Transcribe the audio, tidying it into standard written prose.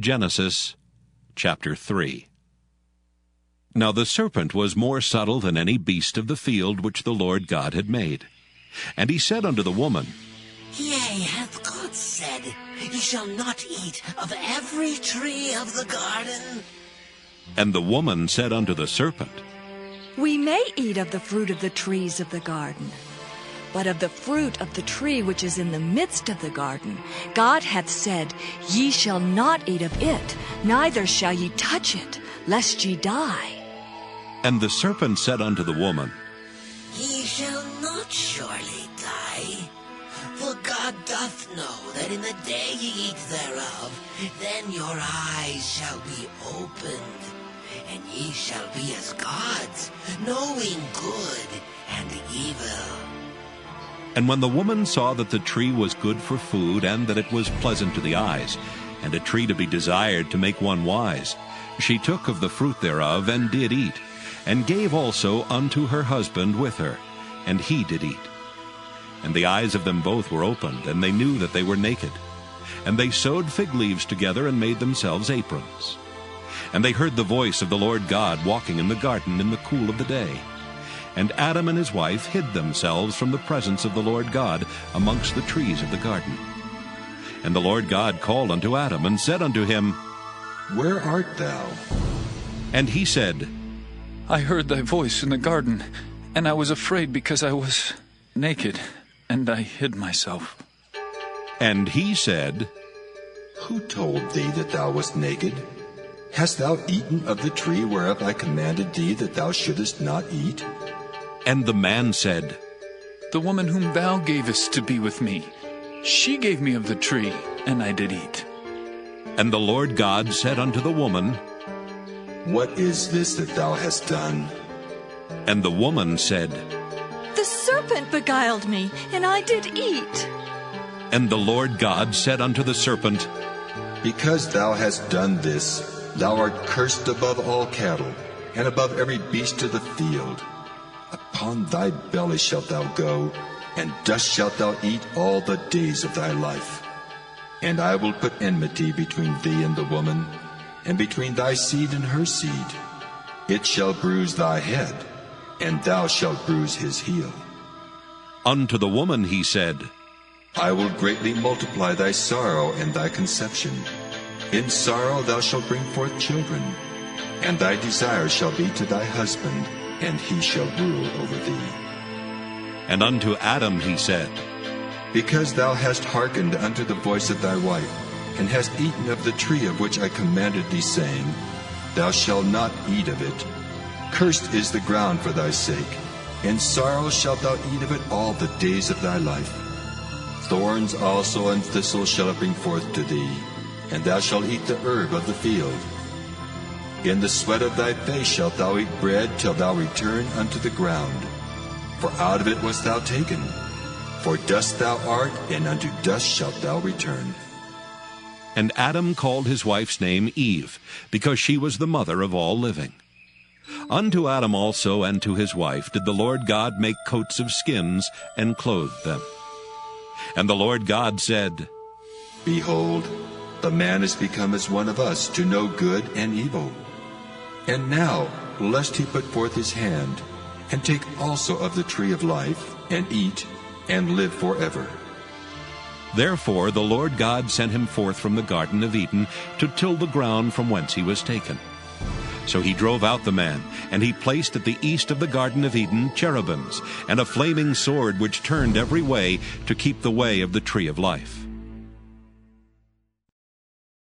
Genesis chapter 3. Now the serpent was more subtle than any beast of the field which the Lord God had made. And he said unto the woman, Yea, hath God said, Ye shall not eat of every tree of the garden? And the woman said unto the serpent, We may eat of the fruit of the trees of the garden. But of the fruit of the tree which is in the midst of the garden, God hath said, Ye shall not eat of it, neither shall ye touch it, lest ye die. And the serpent said unto the woman, Ye shall not surely die. For God doth know that in the day ye eat thereof, then your eyes shall be opened, and ye shall be as gods, knowing good and evil. And when the woman saw that the tree was good for food, and that it was pleasant to the eyes, and a tree to be desired to make one wise, she took of the fruit thereof, and did eat, and gave also unto her husband with her, and he did eat. And the eyes of them both were opened, and they knew that they were naked. And they sewed fig leaves together, and made themselves aprons. And they heard the voice of the Lord God walking in the garden in the cool of the day. And Adam and his wife hid themselves from the presence of the Lord God amongst the trees of the garden. And the Lord God called unto Adam, and said unto him, Where art thou? And he said, I heard thy voice in the garden, and I was afraid because I was naked, and I hid myself. And he said, Who told thee that thou wast naked? Hast thou eaten of the tree whereof I commanded thee that thou shouldest not eat? And the man said, The woman whom thou gavest to be with me, she gave me of the tree, and I did eat. And the Lord God said unto the woman, What is this that thou hast done? And the woman said, The serpent beguiled me, and I did eat. And the Lord God said unto the serpent, Because thou hast done this, thou art cursed above all cattle, and above every beast of the field. Upon thy belly shalt thou go, and dust shalt thou eat all the days of thy life. And I will put enmity between thee and the woman, and between thy seed and her seed. It shall bruise thy head, and thou shalt bruise his heel. Unto the woman he said, I will greatly multiply thy sorrow and thy conception. In sorrow thou shalt bring forth children, and thy desire shall be to thy husband, and he shall rule over thee. And unto Adam he said, Because thou hast hearkened unto the voice of thy wife, and hast eaten of the tree of which I commanded thee, saying, Thou shalt not eat of it. Cursed is the ground for thy sake. In sorrow shalt thou eat of it all the days of thy life. Thorns also and thistles shall it bring forth to thee, and thou shalt eat the herb of the field. In the sweat of thy face shalt thou eat bread till thou return unto the ground. For out of it wast thou taken. For dust thou art, and unto dust shalt thou return. And Adam called his wife's name Eve, because she was the mother of all living. Unto Adam also and to his wife did the Lord God make coats of skins, and clothed them. And the Lord God said, Behold, the man is become as one of us, to know good and evil. And now, lest he put forth his hand, and take also of the tree of life, and eat, and live forever. Therefore the Lord God sent him forth from the garden of Eden to till the ground from whence he was taken. So he drove out the man, and he placed at the east of the garden of Eden cherubims, and a flaming sword which turned every way to keep the way of the tree of life.